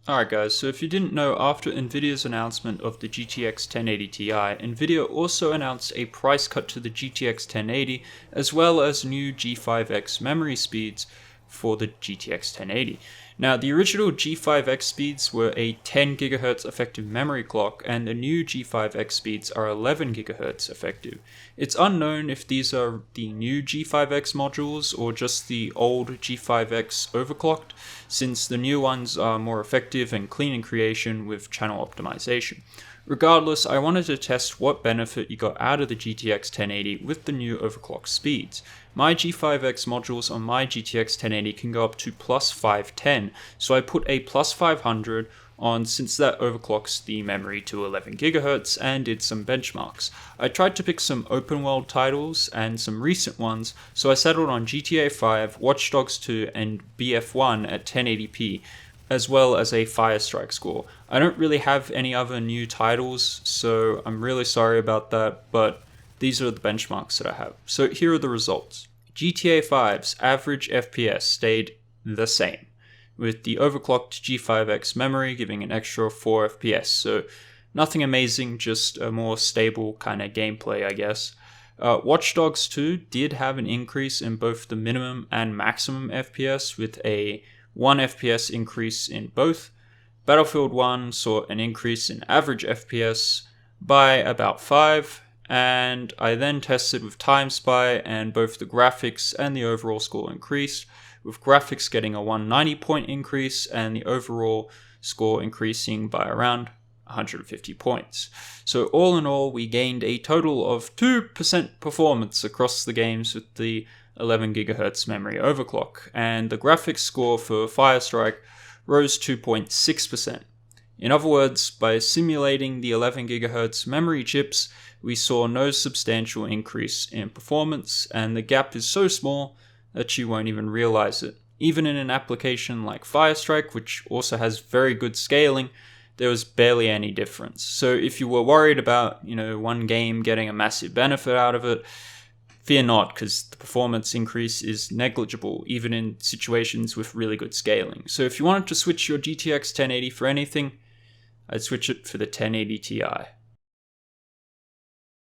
Alright guys, so if you didn't know, after Nvidia's announcement of the GTX 1080 Ti, Nvidia also announced a price cut to the GTX 1080 as well as new G5X memory speeds for the GTX 1080. Now, the original G5X speeds were a 10 GHz effective memory clock, and the new G5X speeds are 11 GHz effective. It's unknown if these are the new G5X modules or just the old G5X overclocked, since the new ones are more effective and clean in creation with channel optimization. Regardless, I wanted to test what benefit you got out of the GTX 1080 with the new overclock speeds. My G5X modules on my GTX 1080 can go up to plus 510, so I put a plus 500 on since that overclocks the memory to 11 GHz and did some benchmarks. I tried to pick some open world titles and some recent ones, so I settled on GTA 5, Watch Dogs 2 and BF1 at 1080p. As well as a Firestrike score. I don't really have any other new titles, so I'm really sorry about that, but these are the benchmarks that I have. So here are the results. GTA 5's average FPS stayed the same, with the overclocked G5X memory giving an extra 4 FPS, so nothing amazing, just a more stable kind of gameplay, I guess. Watch Dogs 2 did have an increase in both the minimum and maximum FPS, with a 1 FPS increase in both. Battlefield 1 saw an increase in average FPS by about 5, and I then tested with TimeSpy, and both the graphics and the overall score increased, with graphics getting a 190 point increase and the overall score increasing by around 150 points. So all in all, we gained a total of 2% performance across the games with the 11 GHz memory overclock, and the graphics score for Firestrike rose 2.6%. In other words, by simulating the 11 GHz memory chips, we saw no substantial increase in performance, and the gap is so small that you won't even realize it. Even in an application like Firestrike, which also has very good scaling, there was barely any difference. So if you were worried about, one game getting a massive benefit out of it, fear not, because the performance increase is negligible, even in situations with really good scaling. So if you wanted to switch your GTX 1080 for anything, I'd switch it for the 1080 Ti.